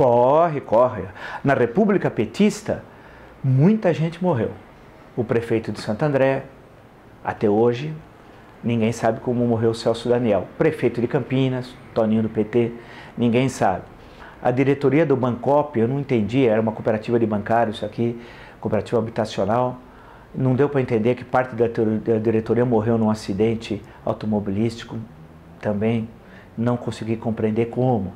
Corre, corre. Na República Petista, muita gente morreu. O prefeito de Santo André, até hoje, ninguém sabe como morreu o Celso Daniel. Prefeito de Campinas, Toninho do PT, ninguém sabe. A diretoria do Bancop, eu não entendi, era uma cooperativa de bancários, isso aqui, cooperativa habitacional. Não deu para entender que parte da diretoria morreu num acidente automobilístico, também não consegui compreender como.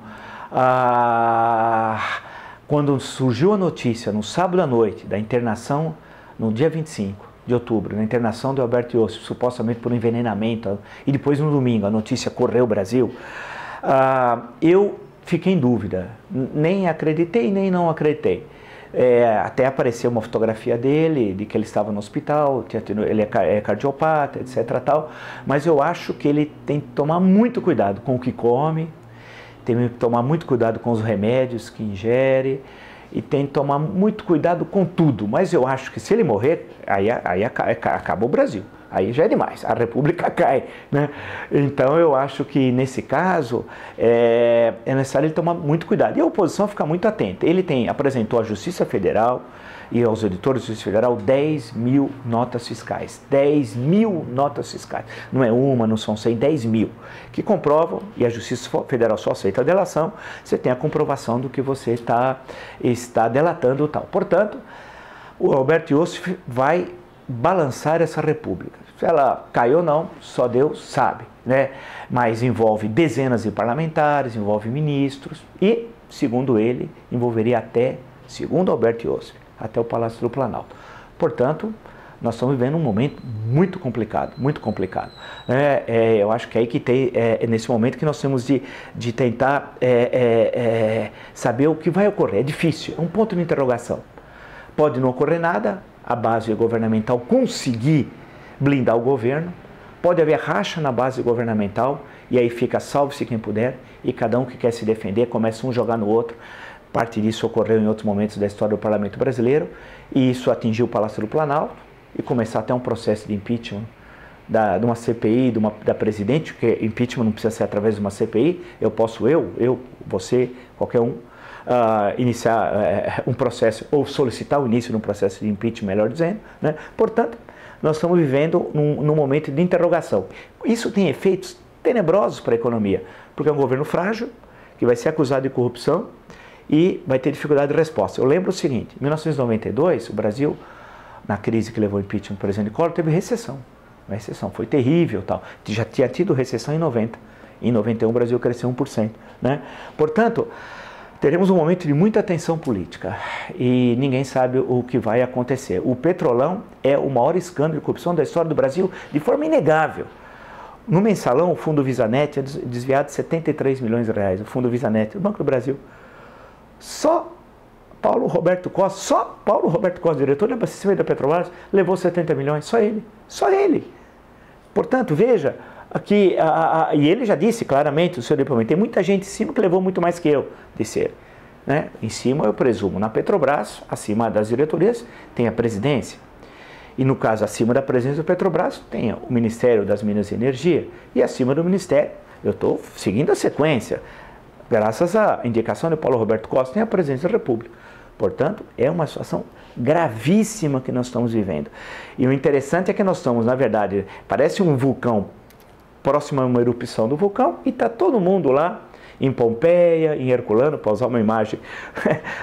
Quando surgiu a notícia, no sábado à noite, da internação, no dia 25 de outubro, na internação do Alberto Iosif, supostamente por um envenenamento, e depois no domingo, a notícia correu o Brasil, eu fiquei em dúvida, nem acreditei, nem não acreditei. Até apareceu uma fotografia dele, de que ele estava no hospital, ele é cardiopata, etc. Tal, mas eu acho que ele tem que tomar muito cuidado com o que come, tem que tomar muito cuidado com os remédios que ingere, e tem que tomar muito cuidado com tudo. Mas eu acho que se ele morrer, aí acaba o Brasil. Aí já é demais, a República cai, né? Então eu acho que nesse caso é necessário ele tomar muito cuidado. E a oposição ficar muito atenta. Ele apresentou à Justiça Federal e aos editores da Justiça Federal 10 mil notas fiscais. 10 mil notas fiscais. Não é uma, não são 100, 10 mil. Que comprovam, e a Justiça Federal só aceita a delação, você tem a comprovação do que você está delatando e tal. Portanto, o Alberto Iosif vai balançar essa república. Se ela caiu ou não, só Deus sabe, né? Mas envolve dezenas de parlamentares, envolve ministros e, segundo ele, envolveria até, segundo Alberto Iosif, até o Palácio do Planalto. Portanto, nós estamos vivendo um momento muito complicado, muito complicado. Eu acho que é aí que é nesse momento que nós temos de tentar saber o que vai ocorrer. É difícil, é um ponto de interrogação. Pode não ocorrer nada, a base governamental conseguir blindar o governo, pode haver racha na base governamental e aí fica salve-se quem puder e cada um que quer se defender começa um a jogar no outro. Parte disso ocorreu em outros momentos da história do parlamento brasileiro e isso atingiu o Palácio do Planalto e começar até um processo de impeachment de uma CPI, da presidente, porque impeachment não precisa ser através de uma CPI, você, qualquer um, iniciar um processo ou solicitar o início de um processo de impeachment, melhor dizendo, né? Portanto, nós estamos vivendo num momento de interrogação. Isso tem efeitos tenebrosos para a economia, porque é um governo frágil, que vai ser acusado de corrupção e vai ter dificuldade de resposta. Eu lembro o seguinte, em 1992, o Brasil, na crise que levou ao impeachment do presidente Collor, teve recessão. Uma recessão, foi terrível. Tal. Já tinha tido recessão em 90. Em 91 o Brasil cresceu 1%. Né? Portanto, teremos um momento de muita tensão política e ninguém sabe o que vai acontecer. O Petrolão é o maior escândalo de corrupção da história do Brasil, de forma inegável. No mensalão, o Fundo Visanet é desviado 73 milhões de reais, o Fundo Visanet, o Banco do Brasil. Só Paulo Roberto Costa, diretor de abastecimento da Petrobras, levou 70 milhões, só ele. Portanto, veja, aqui, e ele já disse claramente, o seu depoimento, tem muita gente em cima que levou muito mais que eu, disse ele. Né? Em cima, eu presumo, na Petrobras, acima das diretorias, tem a presidência. E no caso, acima da presidência da Petrobras, tem o Ministério das Minas e Energia. E acima do Ministério, eu estou seguindo a sequência, graças à indicação de Paulo Roberto Costa, tem a presidência da República. Portanto, é uma situação gravíssima que nós estamos vivendo. E o interessante é que nós estamos, na verdade, parece um vulcão, próximo a uma erupção do vulcão, e está todo mundo lá, em Pompeia, em Herculano, para usar uma imagem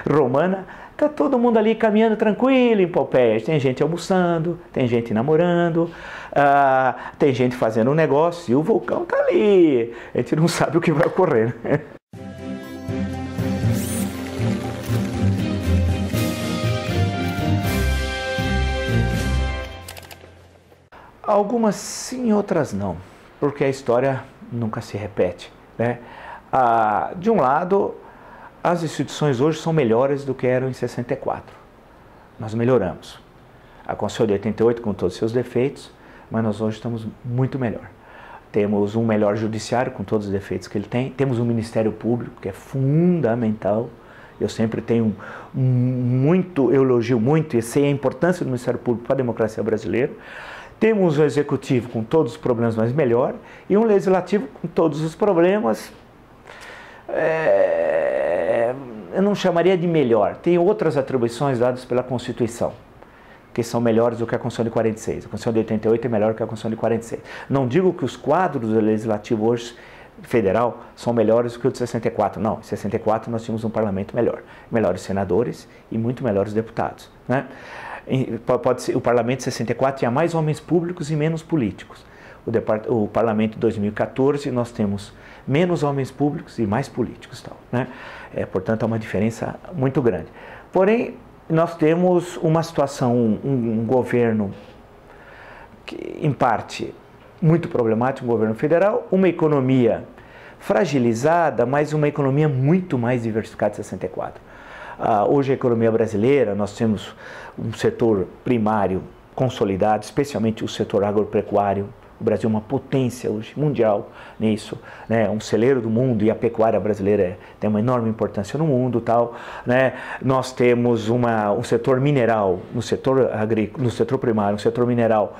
romana, está todo mundo ali caminhando tranquilo em Pompeia. Tem gente almoçando, tem gente namorando, tem gente fazendo um negócio, e o vulcão está ali. A gente não sabe o que vai ocorrer, né? Algumas sim, outras não, porque a história nunca se repete, né? De um lado, as instituições hoje são melhores do que eram em 64. Nós melhoramos. A Constituição de 88 com todos os seus defeitos, mas nós hoje estamos muito melhor. Temos um melhor judiciário com todos os defeitos que ele tem, temos um Ministério Público que é fundamental. Eu sempre tenho eu elogio muito e sei a importância do Ministério Público para a democracia brasileira. Temos um executivo com todos os problemas, mas melhor, e um legislativo com todos os problemas, eu não chamaria de melhor. Tem outras atribuições dadas pela Constituição, que são melhores do que a Constituição de 46. A Constituição de 88 é melhor que a Constituição de 46. Não digo que os quadros do Legislativo hoje federal são melhores do que o de 64. Não, em 64 nós tínhamos um parlamento melhor. Melhores senadores e muito melhores deputados, né? Pode ser, o parlamento de 64 tinha mais homens públicos e menos políticos. O parlamento de 2014 nós temos menos homens públicos e mais políticos, tal, né? Portanto, é uma diferença muito grande. Porém, nós temos uma situação, um governo que, em parte, muito problemático, um governo federal, uma economia fragilizada, mas uma economia muito mais diversificada de 64. Hoje a economia brasileira, nós temos um setor primário consolidado, especialmente o setor agropecuário. O Brasil é uma potência hoje mundial nisso, né? Um celeiro do mundo, e a pecuária brasileira tem uma enorme importância no mundo, tal, né? Nós temos um setor mineral, no setor agrícola, no setor primário, um setor mineral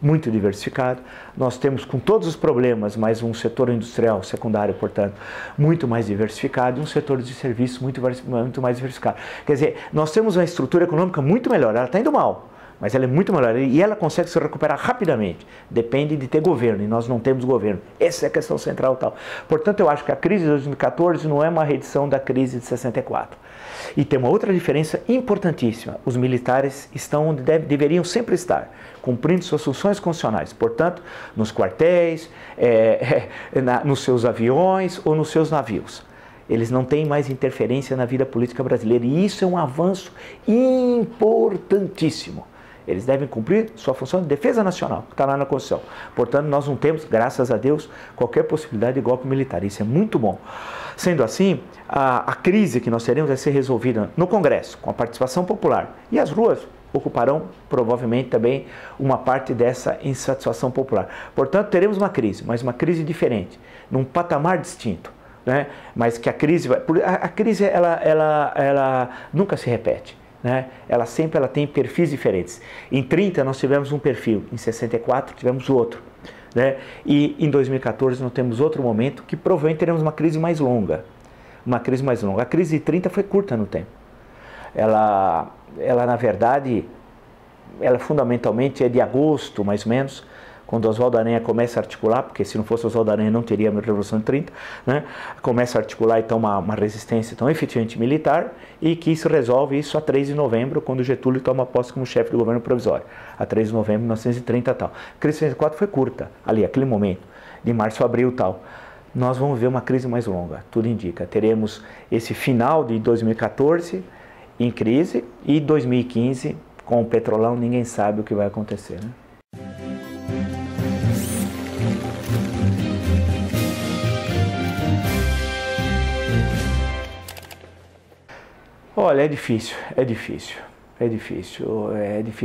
muito diversificado. Nós temos, com todos os problemas, mas um setor industrial secundário, portanto, muito mais diversificado, e um setor de serviços muito mais diversificado. Quer dizer, nós temos uma estrutura econômica muito melhor. Ela está indo mal, mas ela é muito melhor e ela consegue se recuperar rapidamente. Depende de ter governo, e nós não temos governo. Essa é a questão central, tal. Portanto, eu acho que a crise de 2014 não é uma reedição da crise de 64. E tem uma outra diferença importantíssima: os militares estão onde deveriam sempre estar, cumprindo suas funções constitucionais, portanto, nos quartéis, nos seus aviões ou nos seus navios. Eles não têm mais interferência na vida política brasileira, e isso é um avanço importantíssimo. Eles devem cumprir sua função de defesa nacional, que está lá na Constituição. Portanto, nós não temos, graças a Deus, qualquer possibilidade de golpe militar. Isso é muito bom. Sendo assim, a crise que nós teremos vai ser resolvida no Congresso, com a participação popular. E as ruas ocuparão, provavelmente, também uma parte dessa insatisfação popular. Portanto, teremos uma crise, mas uma crise diferente, num patamar distinto, né? Mas que a crise ela nunca se repete, né? Ela tem perfis diferentes. Em 30 nós tivemos um perfil, em 64 tivemos outro, né? E em 2014 nós temos outro momento que provavelmente teremos uma crise mais longa. Uma crise mais longa. A crise de 30 foi curta no tempo. Ela na verdade, ela fundamentalmente é de agosto, mais ou menos, quando Oswaldo Aranha começa a articular, porque se não fosse Oswaldo Aranha não teria a Revolução de 30, né? Começa a articular então uma resistência tão efetivamente militar, e que se resolve isso a 3 de novembro, quando Getúlio toma posse como chefe do governo provisório, a 3 de novembro de 1930 e tal. A crise de 64 foi curta, ali, aquele momento, de março a abril e tal. Nós vamos ver uma crise mais longa, tudo indica. Teremos esse final de 2014 em crise, e 2015, com o petrolão, ninguém sabe o que vai acontecer, né? Olha, é difícil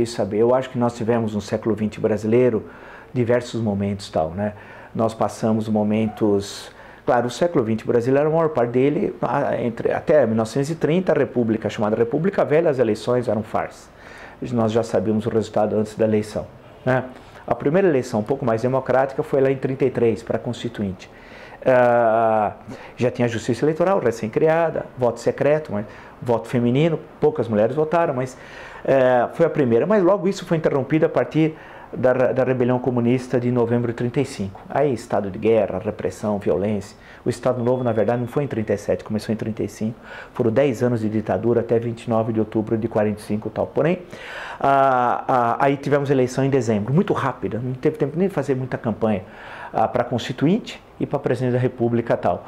saber. Eu acho que nós tivemos no século XX brasileiro diversos momentos, tal, né? Nós passamos momentos. Claro, o século XX brasileiro, a maior parte dele, até 1930, a República, chamada República Velha, as eleições eram farsa. Nós já sabíamos o resultado antes da eleição, né? A primeira eleição um pouco mais democrática foi lá em 33, para a Constituinte. Já tinha justiça eleitoral recém-criada, voto secreto, mas voto feminino, poucas mulheres votaram, mas foi a primeira. Mas logo isso foi interrompido a partir da rebelião comunista de novembro de 35. Aí estado de guerra, repressão, violência. O Estado Novo, na verdade, não foi em 37, começou em 35. Foram 10 anos de ditadura até 29 de outubro de 45 e tal. Porém, aí tivemos eleição em dezembro, muito rápida, não teve tempo nem de fazer muita campanha para Constituinte e para Presidente da República e tal.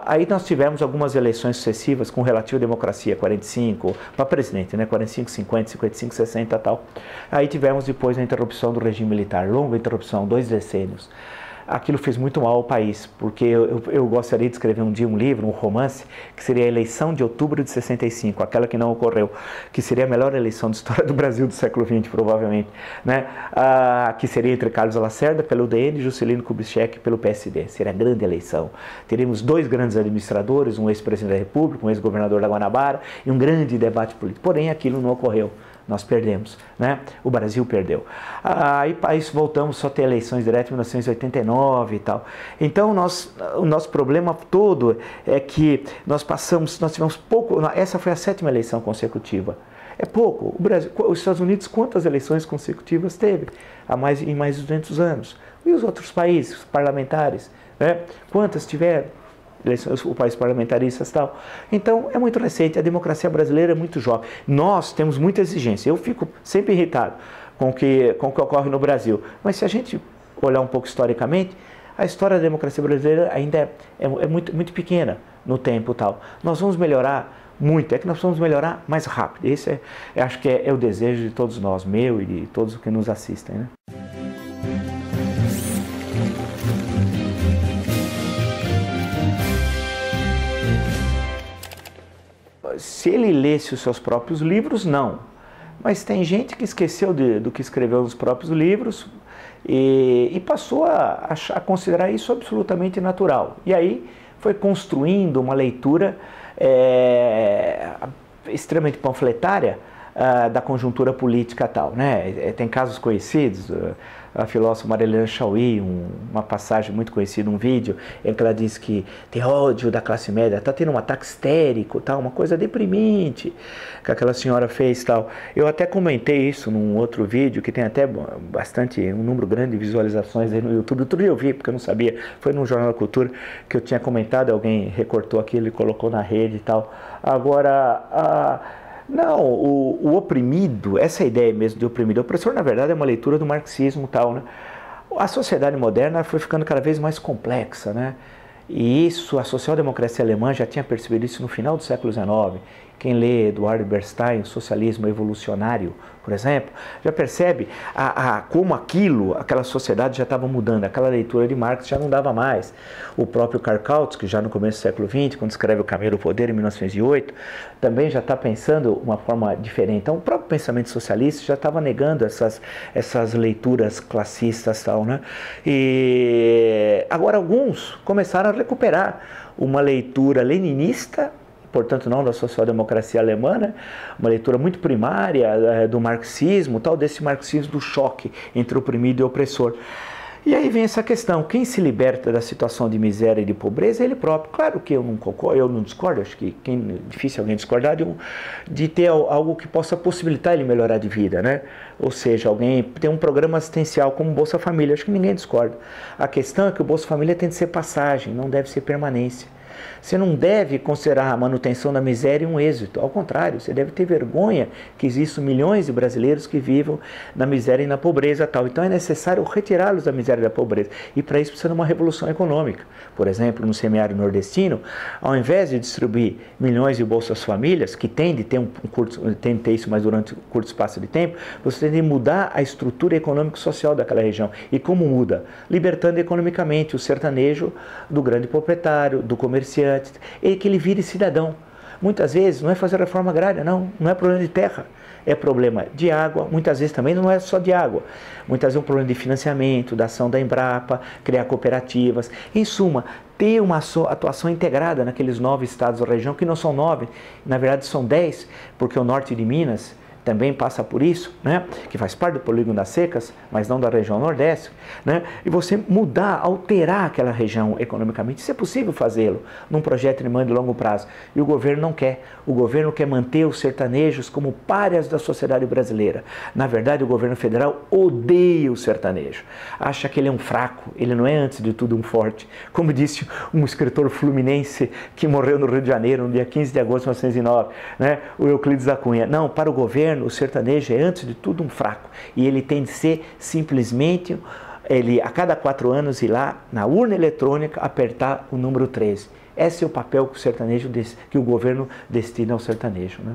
Aí nós tivemos algumas eleições sucessivas com relativa democracia, 45, para presidente, né? 45, 50, 55, 60 e tal. Aí tivemos depois a interrupção do regime militar, longa interrupção, 2 decênios. Aquilo fez muito mal ao país, porque eu gostaria de escrever um dia um livro, um romance, que seria a eleição de outubro de 65, aquela que não ocorreu, que seria a melhor eleição da história do Brasil do século XX, provavelmente, né? Que seria entre Carlos Lacerda, pelo UDN, e Juscelino Kubitschek, pelo PSD. Seria a grande eleição. Teríamos 2 grandes administradores, um ex-presidente da República, um ex-governador da Guanabara, e um grande debate político. Porém, aquilo não ocorreu. nós perdemos, né? O Brasil perdeu. Aí isso voltamos só a ter eleições diretas em 1989 e tal. Então o nosso problema todo é que nós tivemos pouco, essa foi a 7ª eleição consecutiva. É pouco. O Brasil, os Estados Unidos, quantas eleições consecutivas teve em mais de 200 anos? E os outros países parlamentares, né? Quantas tiveram? Os países parlamentaristas e tal. Então, é muito recente, a democracia brasileira é muito jovem. Nós temos muita exigência. Eu fico sempre irritado com o que ocorre no Brasil. Mas se a gente olhar um pouco historicamente, a história da democracia brasileira ainda é muito pequena no tempo e tal. Nós vamos melhorar muito, é que nós vamos melhorar mais rápido. Esse acho que é o desejo de todos nós, meu e de todos que nos assistem, né? Se ele lesse os seus próprios livros, não. Mas tem gente que esqueceu do que escreveu nos próprios livros e passou a considerar isso absolutamente natural. E aí foi construindo uma leitura extremamente panfletária da conjuntura política tal, né? Tem casos conhecidos, a filósofa Marilena Chaui, uma passagem muito conhecida, um vídeo em que ela diz que tem ódio da classe média, está tendo um ataque histérico, tal, uma coisa deprimente que aquela senhora fez, tal. Eu até comentei isso num outro vídeo que tem até um número grande de visualizações aí no YouTube. Outro dia eu vi, porque eu não sabia, foi no Jornal da Cultura que eu tinha comentado, alguém recortou aquilo e colocou na rede e tal. Agora, não, o oprimido, essa ideia mesmo de oprimido, o opressor na verdade é uma leitura do marxismo e tal, né? A sociedade moderna foi ficando cada vez mais complexa, né? E isso, a social-democracia alemã já tinha percebido isso no final do século XIX. Quem lê Eduardo Bernstein, o Socialismo Evolucionário, por exemplo, já percebe como aquela sociedade já estava mudando, aquela leitura de Marx já não dava mais. O próprio Karl Kautsky, já no começo do século XX, quando escreve O Caminho do Poder, em 1908, também já está pensando uma forma diferente. Então, o próprio pensamento socialista já estava negando essas leituras classistas e tal, né? E agora alguns começaram a recuperar uma leitura leninista, portanto não da social-democracia alemã, né? Uma leitura muito primária do marxismo, tal, desse marxismo do choque entre oprimido e opressor. E aí vem essa questão, quem se liberta da situação de miséria e de pobreza é ele próprio. Claro que eu não discordo, acho que é difícil alguém discordar de ter algo que possa possibilitar ele melhorar de vida, né? Ou seja, alguém tem um programa assistencial como Bolsa Família, acho que ninguém discorda. A questão é que o Bolsa Família tem de ser passagem, não deve ser permanência. Você não deve considerar a manutenção da miséria um êxito, ao contrário, você deve ter vergonha que existam milhões de brasileiros que vivam na miséria e na pobreza tal. Então é necessário retirá-los da miséria e da pobreza, e para isso precisa de uma revolução econômica. Por exemplo, no semiárido nordestino, ao invés de distribuir milhões de bolsas famílias, que tem de ter tem de ter isso, mas durante um curto espaço de tempo, você tem de mudar a estrutura econômico-social daquela região. E como muda? Libertando economicamente o sertanejo do grande proprietário, do comerciante, e que ele vire cidadão. Muitas vezes não é fazer reforma agrária, não é problema de terra, é problema de água, muitas vezes também não é só de água, muitas vezes é um problema de financiamento, da ação da Embrapa, criar cooperativas, em suma, ter uma atuação integrada naqueles 9 estados da região, que não são 9, na verdade são 10, porque o norte de Minas também passa por isso, né? Que faz parte do polígono das secas, mas não da região nordeste, né? E você mudar, alterar aquela região economicamente, isso é possível fazê-lo num projeto de médio e longo prazo. E o governo não quer. O governo quer manter os sertanejos como párias da sociedade brasileira. Na verdade, o governo federal odeia o sertanejo. Acha que ele é um fraco, ele não é, antes de tudo, um forte. Como disse um escritor fluminense que morreu no Rio de Janeiro no dia 15 de agosto de 1909, né? O Euclides da Cunha. Não, para o governo, o sertanejo é, antes de tudo, um fraco. E ele tem de ser simplesmente, a cada 4 anos, ir lá na urna eletrônica apertar o número 13. Esse é o papel que o governo destina ao sertanejo, né?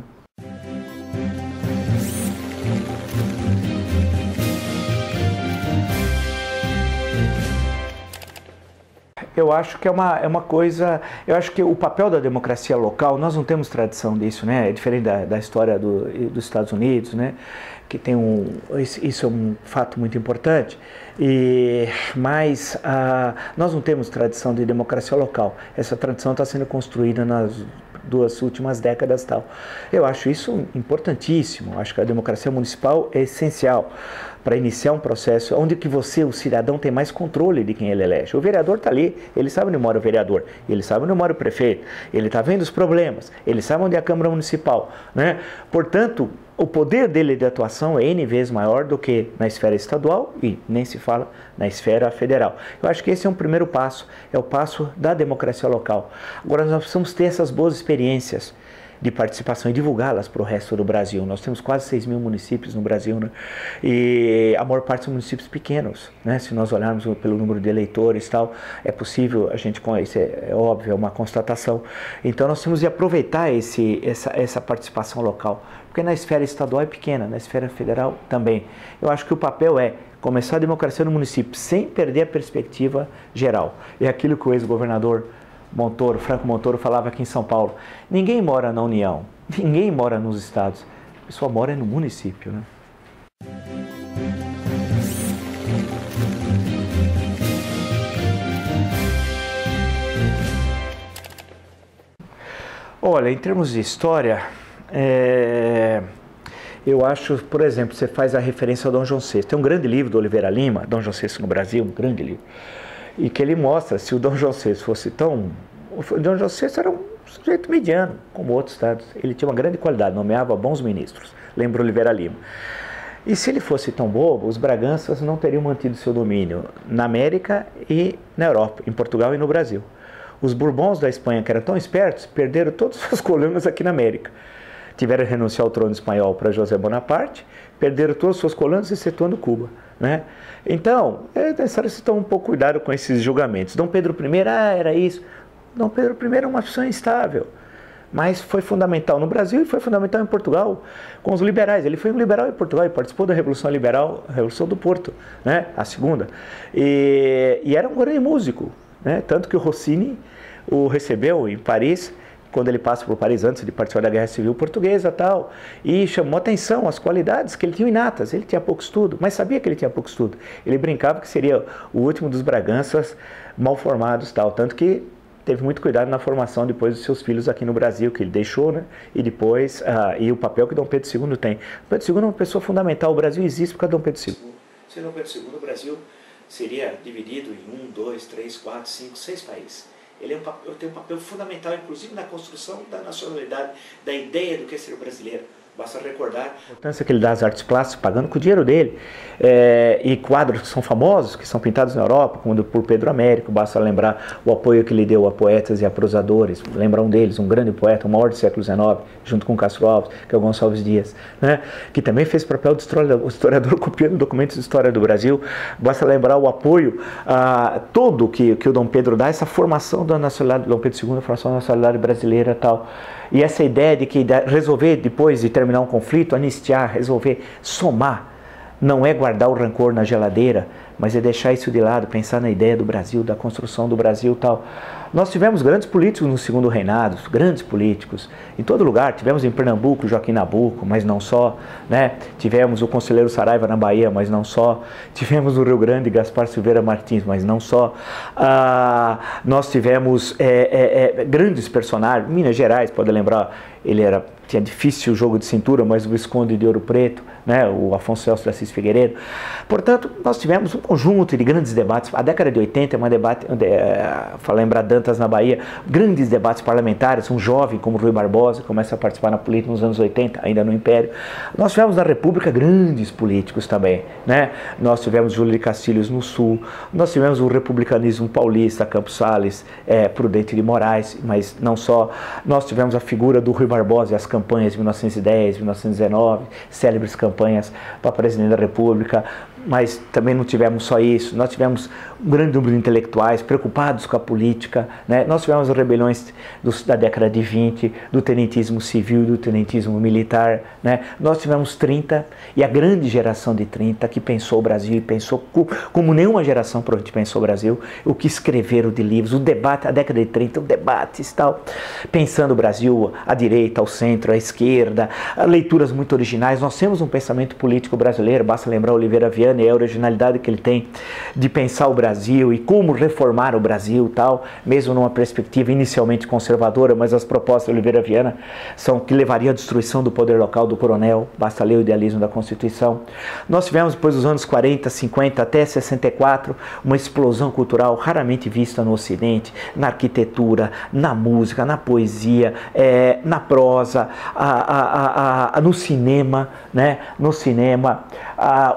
Eu acho que é uma coisa, eu acho que o papel da democracia local, nós não temos tradição disso, né? É diferente da história dos Estados Unidos, né? Que tem isso é um fato muito importante, mas nós não temos tradição de democracia local. Essa tradição está sendo construída duas últimas décadas tal. Eu acho isso importantíssimo, acho que a democracia municipal é essencial para iniciar um processo onde que você, o cidadão, tem mais controle de quem ele elege. O vereador está ali, ele sabe onde mora o vereador, ele sabe onde mora o prefeito, ele está vendo os problemas, ele sabe onde é a Câmara Municipal, né? Portanto, o poder dele de atuação é N vezes maior do que na esfera estadual e nem se fala na esfera federal. Eu acho que esse é um primeiro passo, é o passo da democracia local. Agora nós precisamos ter essas boas experiências de participação e divulgá-las para o resto do Brasil. Nós temos quase 6 mil municípios no Brasil, né? E a maior parte são municípios pequenos, né? Se nós olharmos pelo número de eleitores e tal, é possível, a gente conhece, é óbvio, é uma constatação. Então nós temos de aproveitar essa participação local, porque na esfera estadual é pequena, na esfera federal também. Eu acho que o papel é começar a democracia no município sem perder a perspectiva geral. É aquilo que o ex-governador Montoro, Franco Montoro, falava aqui em São Paulo: ninguém mora na União, ninguém mora nos estados, a pessoa mora no município, né? Olha, em termos de história, eu acho, por exemplo, você faz a referência ao Dom João VI. Tem um grande livro do Oliveira Lima, Dom João VI no Brasil, um grande livro, e que ele mostra, se o Dom João VI fosse tão... O Dom João VI era um sujeito mediano, como outros estados. Ele tinha uma grande qualidade, nomeava bons ministros, lembra Oliveira Lima. E se ele fosse tão bobo, os Braganças não teriam mantido seu domínio na América e na Europa, em Portugal e no Brasil. Os Bourbons da Espanha, que eram tão espertos, perderam todas as suas colônias aqui na América. Tiveram que renunciar ao trono espanhol para José Bonaparte, perderam todas as suas colônias, excetuando Cuba, né? Então, é necessário se tomar um pouco cuidado com esses julgamentos. Dom Pedro I, era isso. Dom Pedro I era uma pessoa instável, mas foi fundamental no Brasil e foi fundamental em Portugal, com os liberais. Ele foi um liberal em Portugal e participou da Revolução Liberal, a Revolução do Porto, né? A segunda. E era um grande músico, né? Tanto que o Rossini o recebeu em Paris, quando ele passa por Paris, antes de participar da Guerra Civil Portuguesa e tal, e chamou atenção as qualidades que ele tinha inatas. Ele tinha pouco estudo, mas sabia que ele tinha pouco estudo. Ele brincava que seria o último dos Braganças mal formados, tal, tanto que teve muito cuidado na formação depois dos seus filhos aqui no Brasil, que ele deixou, né? E depois, e o papel que Dom Pedro II tem. Dom Pedro II é uma pessoa fundamental. O Brasil existe por causa de Dom Pedro II. Sem Dom Pedro II, o Brasil seria dividido em 1, 2, 3, 4, 5, 6 países. Ele tem um papel fundamental, inclusive, na construção da nacionalidade, da ideia do que é ser brasileiro. Basta recordar a importância que ele dá às artes plásticas, pagando com o dinheiro dele. E quadros que são famosos, que são pintados na Europa, como por Pedro Américo. Basta lembrar o apoio que ele deu a poetas e a prosadores. Lembra um deles, um grande poeta, o maior do século XIX, junto com Castro Alves, que é o Gonçalves Dias, né? Que também fez papel de historiador copiando documentos de história do Brasil. Basta lembrar o apoio todo que o Dom Pedro dá, essa formação da nacionalidade, Dom Pedro II, a formação da nacionalidade brasileira e tal. E essa ideia de que resolver, depois de terminar um conflito, anistiar, resolver, somar, não é guardar o rancor na geladeira, mas é deixar isso de lado, pensar na ideia do Brasil, da construção do Brasil e tal. Nós tivemos grandes políticos no segundo reinado, grandes políticos, em todo lugar. Tivemos em Pernambuco Joaquim Nabuco, mas não só, né? Tivemos o conselheiro Saraiva na Bahia, mas não só. Tivemos no Rio Grande Gaspar Silveira Martins, mas não só. Nós tivemos grandes personagens. Minas Gerais, pode lembrar, tinha difícil o jogo de cintura, mas o Visconde de Ouro Preto, né, o Afonso Celso de Assis Figueiredo. Portanto, nós tivemos um conjunto de grandes debates. A década de 80 é uma debate, lembrar Dantas na Bahia, grandes debates parlamentares. Um jovem como Rui Barbosa começa a participar na política nos anos 80, ainda no Império. Nós tivemos na República grandes políticos também, né? Nós tivemos Júlio de Castilhos no Sul, nós tivemos o republicanismo paulista, Campos Salles, Prudente de Moraes, mas não só. Nós tivemos a figura do Rui Barbosa e as campanhas de 1910, 1919, célebres campanhas para presidente da República, mas também não tivemos só isso. Nós tivemos um grande número de intelectuais preocupados com a política, né? Nós tivemos as rebeliões da década de 20, do tenentismo civil e do tenentismo militar, né? Nós tivemos 30, e a grande geração de 30 que pensou o Brasil e pensou como nenhuma geração provavelmente pensou o Brasil, o que escreveram de livros, o debate, a década de 30, o debates tal, pensando o Brasil, à direita, ao centro, à esquerda, leituras muito originais. Nós temos um pensamento político brasileiro, basta lembrar Oliveira Viana e a originalidade que ele tem de pensar o Brasil Brasil e como reformar o Brasil, tal, mesmo numa perspectiva inicialmente conservadora, mas as propostas de Oliveira Viana são que levariam à destruição do poder local do coronel, basta ler o idealismo da Constituição. Nós tivemos depois dos anos 40, 50 até 64 uma explosão cultural raramente vista no Ocidente, na arquitetura, na música, na poesia, na prosa, no cinema, né? No cinema,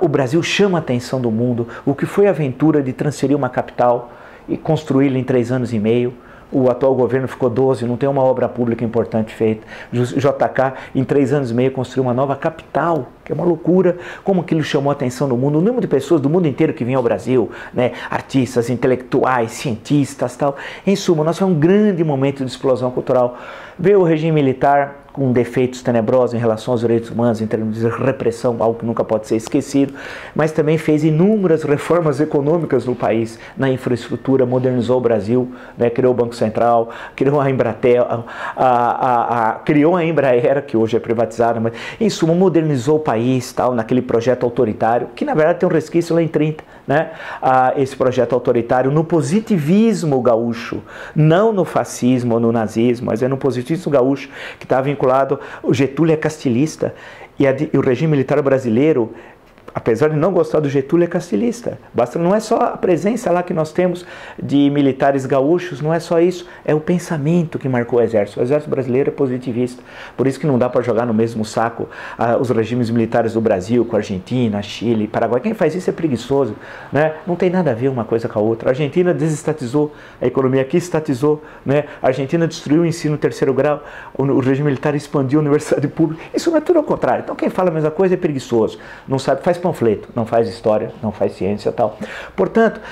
o Brasil chama a atenção do mundo. O que foi a aventura de transferir uma capital e construí-la em 3 anos e meio. O atual governo ficou 12, não tem uma obra pública importante feita. JK, em 3 anos e meio, construiu uma nova capital, que é uma loucura. Como aquilo chamou a atenção do mundo, o número de pessoas do mundo inteiro que vinham ao Brasil, né? Artistas, intelectuais, cientistas, tal. Em suma, nós tivemos um grande momento de explosão cultural. Veio o regime militar com defeitos tenebrosos em relação aos direitos humanos, em termos de repressão, algo que nunca pode ser esquecido, mas também fez inúmeras reformas econômicas no país, na infraestrutura, modernizou o Brasil, né, criou o Banco Central, criou a Embratel, criou a Embraer, que hoje é privatizada, mas em suma modernizou o país, tal, naquele projeto autoritário, que na verdade tem um resquício lá em 30, né, esse projeto autoritário no positivismo gaúcho, não no fascismo ou no nazismo, mas é no positivismo gaúcho, que estava vinculado. O Getúlio é castilhista e o regime militar brasileiro, apesar de não gostar do Getúlio, é castilhista. Basta, não é só a presença lá que nós temos de militares gaúchos, não é só isso, é o pensamento que marcou o exército. O exército brasileiro é positivista, por isso que não dá para jogar no mesmo saco os regimes militares do Brasil com a Argentina, Chile, Paraguai. Quem faz isso é preguiçoso, né? Não tem nada a ver uma coisa com a outra. A Argentina desestatizou a economia, aqui estatizou, né? A Argentina destruiu o ensino 3º grau, o regime militar expandiu a universidade pública. Isso não é tudo ao contrário. Então quem fala a mesma coisa é preguiçoso, não sabe, faz panfleto, não faz história, não faz ciência e tal. Portanto,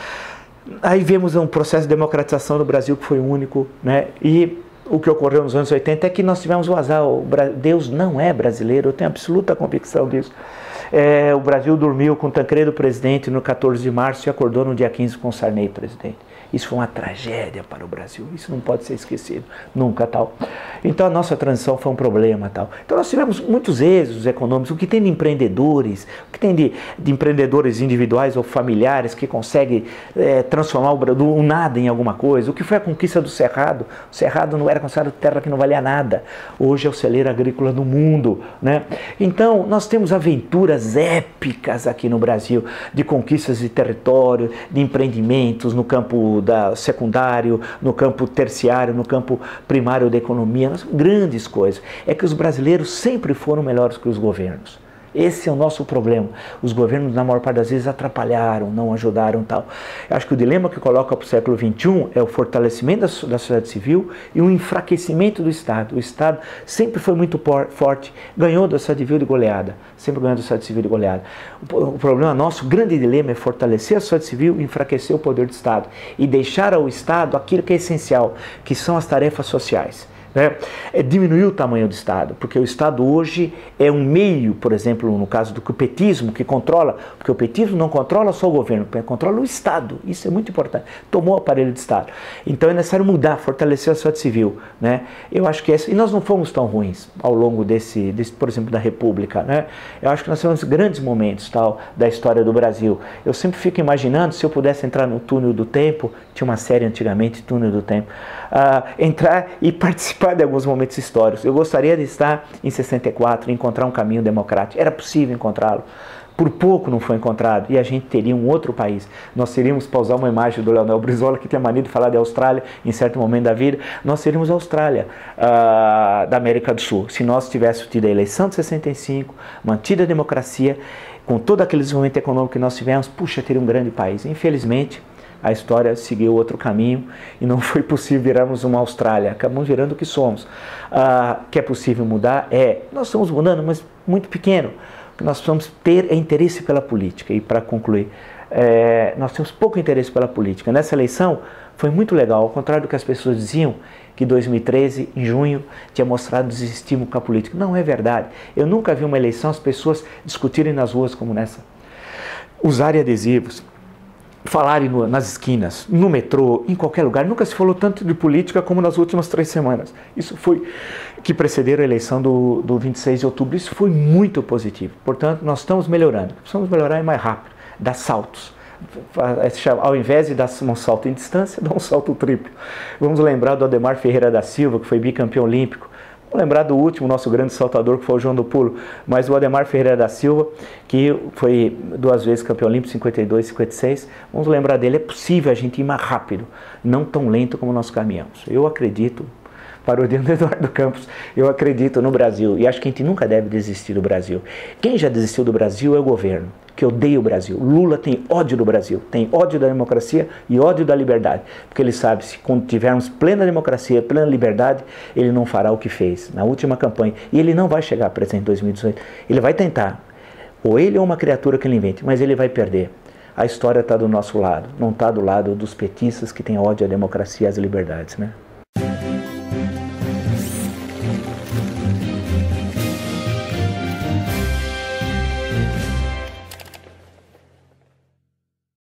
aí vemos um processo de democratização no Brasil que foi único, né? E o que ocorreu nos anos 80 é que nós tivemos o azar. Deus não é brasileiro, eu tenho absoluta convicção disso. O Brasil dormiu com Tancredo presidente no 14 de março e acordou no dia 15 com Sarney presidente. Isso foi uma tragédia para o Brasil, isso não pode ser esquecido, nunca, tal. Então a nossa transição foi um problema, tal. Então nós tivemos muitos êxitos econômicos, o que tem de empreendedores, o que tem de empreendedores individuais ou familiares que conseguem transformar o nada em alguma coisa, o que foi a conquista do Cerrado. O Cerrado não era considerado terra que não valia nada, hoje é o celeiro agrícola do mundo, né? Então nós temos aventuras épicas aqui no Brasil, de conquistas de território, de empreendimentos no campo secundário, no campo terciário, no campo primário da economia, grandes coisas. É que os brasileiros sempre foram melhores que os governos. Esse é o nosso problema. Os governos, na maior parte das vezes, atrapalharam, não ajudaram, tal. Eu acho que o dilema que coloca para o século XXI é o fortalecimento da sociedade civil e o enfraquecimento do Estado. O Estado sempre foi muito forte, ganhou da sociedade civil de goleada, sempre ganhou da sociedade civil de goleada. O problema nosso, o grande dilema é fortalecer a sociedade civil e enfraquecer o poder do Estado e deixar ao Estado aquilo que é essencial, que são as tarefas sociais. Né? Diminuir o tamanho do Estado, porque o Estado hoje é um meio, por exemplo, no caso do petismo, que controla, porque o petismo não controla só o governo, controla o Estado, isso é muito importante, tomou o aparelho de Estado. Então é necessário mudar, fortalecer a sociedade civil, né? Eu acho que e nós não fomos tão ruins ao longo desse por exemplo, da República, né? Eu acho que nós tivemos grandes momentos, tal, da história do Brasil. Eu sempre fico imaginando, se eu pudesse entrar no túnel do tempo, tinha uma série antigamente, Túnel do Tempo, entrar e participar de alguns momentos históricos. Eu gostaria de estar em 64, encontrar um caminho democrático. Era possível encontrá-lo. Por pouco não foi encontrado e a gente teria um outro país. Nós teríamos, para usar uma imagem do Leonel Brizola, que tem a mania de falar de Austrália em certo momento da vida, nós seríamos a Austrália da América do Sul. Se nós tivéssemos tido a eleição de 65, mantido a democracia, com todo aquele desenvolvimento econômico que nós tivemos, puxa, teria um grande país. Infelizmente, a história seguiu outro caminho e não foi possível virarmos uma Austrália. Acabamos virando o que somos. Que é possível mudar? Nós estamos mudando, mas muito pequeno. O que nós precisamos ter é interesse pela política. E para concluir, nós temos pouco interesse pela política. Nessa eleição foi muito legal, ao contrário do que as pessoas diziam, que 2013, em junho, tinha mostrado desestímulo com a política. Não é verdade. Eu nunca vi uma eleição as pessoas discutirem nas ruas como nessa. Usarem adesivos, falarem nas esquinas, no metrô, em qualquer lugar. Nunca se falou tanto de política como nas últimas 3 semanas. Isso foi que precederam a eleição do 26 de outubro. Isso foi muito positivo. Portanto, nós estamos melhorando. Precisamos melhorar mais rápido, dar saltos. ao invés de dar um salto em distância, dá um salto triplo. Vamos lembrar do Ademar Ferreira da Silva, que foi bicampeão olímpico. Vamos lembrar do último, nosso grande saltador, que foi o João do Pulo. Mas o Ademar Ferreira da Silva, que foi 2 vezes campeão olímpico, 52 e 56. Vamos lembrar dele. É possível a gente ir mais rápido, não tão lento como nós caminhamos. Eu acredito, parodiando Eduardo Campos, eu acredito no Brasil. E acho que a gente nunca deve desistir do Brasil. Quem já desistiu do Brasil é o governo, que odeia o Brasil. Lula tem ódio do Brasil, tem ódio da democracia e ódio da liberdade. Porque ele sabe, se quando tivermos plena democracia, plena liberdade, ele não fará o que fez na última campanha. E ele não vai chegar a presidente em 2018. Ele vai tentar. Ou ele ou uma criatura que ele invente, mas ele vai perder. A história está do nosso lado, não está do lado dos petistas que têm ódio à democracia e às liberdades, né?